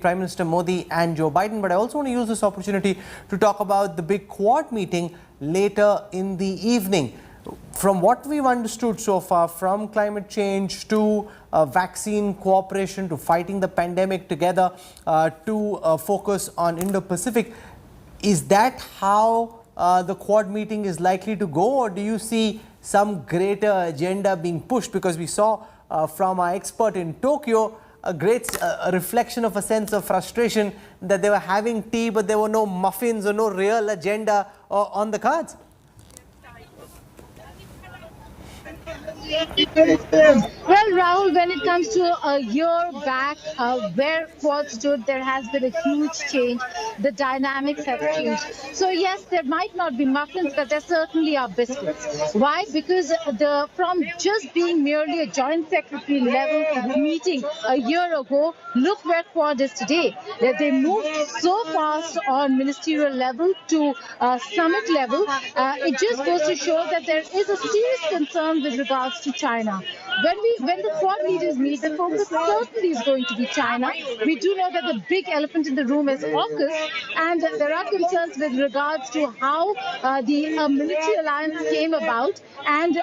Prime Minister Modi and Joe Biden, but I also want to use this opportunity to talk about the big Quad meeting later in the evening. From what we've understood so far, from climate change to vaccine cooperation to fighting the pandemic together to focus on Indo-Pacific, is that how the Quad meeting is likely to go, or do you see some greater agenda being pushed? Because we saw from our expert in Tokyo a great reflection of a sense of frustration that they were having tea, but there were no muffins or no real agenda on the cards. Well, Rahul, when it comes to a year back, where Quad stood, there has been a huge change. The dynamics have changed. So yes, there might not be muffins, but there certainly are biscuits. Why? Because from just being merely a joint secretary level meeting a year ago, look where Quad is today. They moved so fast on ministerial level to summit level. It just goes to show that there is a serious concern with regards to China. When the Quad leaders meet, the focus certainly is going to be China. We do know that the big elephant in the room is AUKUS, and there are concerns with regards to how the military alliance came about, and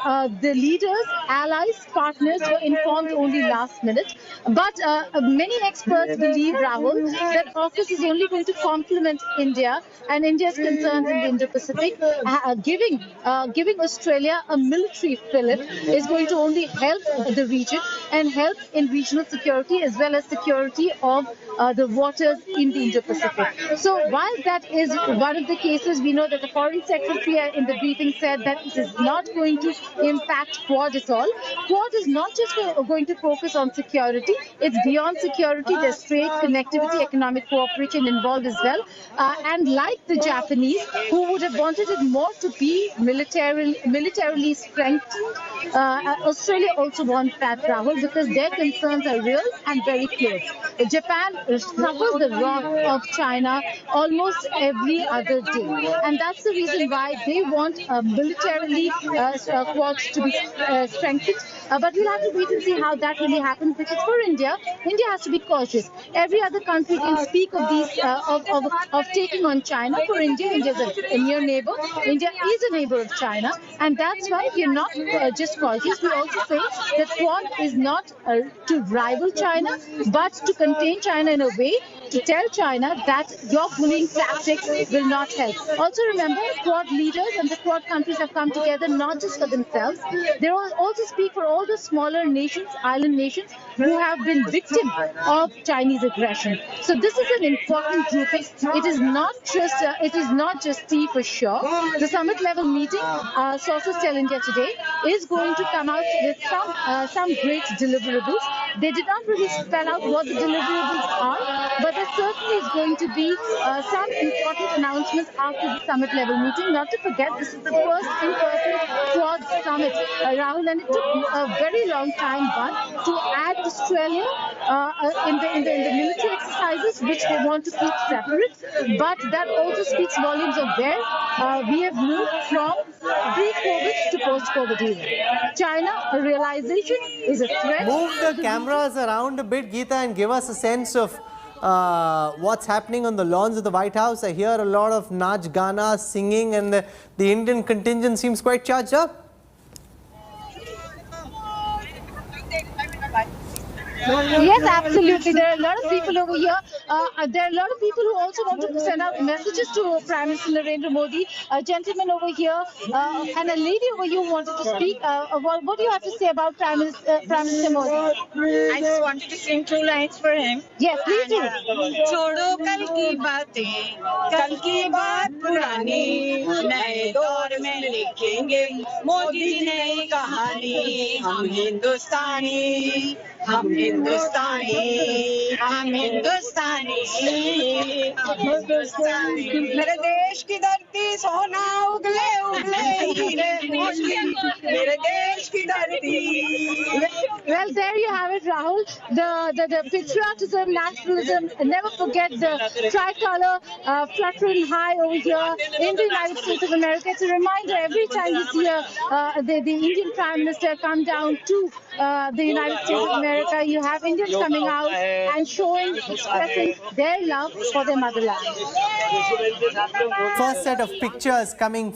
the leaders, allies, partners were informed only last minute. But many experts believe, Rahul, that AUKUS is only going to complement India and India's concerns in the Indo-Pacific. Giving Australia a military fillip is going to only help the region and help in regional security as well as security of the waters in the Indo-Pacific. So while that is one of the cases, we know that the Foreign Secretary in the briefing said that it is not going to impact Quad at all. Quad is not just going to focus on security, it's beyond security. There's trade, connectivity, economic cooperation involved as well. And like the Japanese, who would have wanted it more to be militarily strengthened, Australia also wants that, Rahul, because their concerns are real and very close. Japan suffers the wrath of China almost every other day, and that's the reason why they want militarily Quad to be strengthened. But we'll have to wait and see how that really happens, because for India has to be cautious. Every other country can speak of these of taking on China. For India is a near neighbor. India is a neighbor of China, and that's why we're not just cautious. We also say that Quad is not to rival China, but to contain China in a way to tell China that your bullying tactics will not help. Also remember, Quad leaders and the Quad countries have come together not just for themselves. They also speak for all the smaller nations, island nations, who have been victim of Chinese aggression. So this is an important grouping. It is not just tea for sure. The summit level meeting, sources tell India today, is going to come out with some great deliverables. They did not really spell out what the deliverables are, but there certainly is going to be some important announcements after the summit level meeting. Not to forget, this is the first in-person Quad summit, Rahul, and it took a very long time, but to add Australia in the military exercises, which they want to keep separate. But that also speaks volumes of where we have moved from pre-COVID to post-COVID era. China, a realization, is a threat. Move the cameras around a bit, Geeta, and give us a sense of what's happening on the lawns of the White House. I hear a lot of Naach Gana, singing, and the Indian contingent seems quite charged up. Yes, absolutely. There are a lot of people over here. There are a lot of people who also want to send out messages to Prime Minister Narendra Modi. A gentleman over here and a lady over here wanted to speak. What do you have to say about Prime Minister Modi? I just wanted to sing 2 lines for him. Yes, please do. छोड़ो कल की बातें, कल की बात पुरानी, नए दौर में लिखेंगे मोदी जी नई कहानी. हम हिंदुस्तानी, हम हिंदुस्तानी, हम हिंदुस्तानी, हम हिंदुस्तानी. मेरे देश की धरती सोना उगले उगले हीरे मोती, मेरे देश की धरती. Well, there you have it, Rahul. The patriotism, nationalism, never forget the tricolor fluttering high over here in the United States of America. It's a reminder every time you see the Indian Prime Minister come down to the United States of America. America, you have Indians coming out and showing, expressing their love for their motherland. First set of pictures coming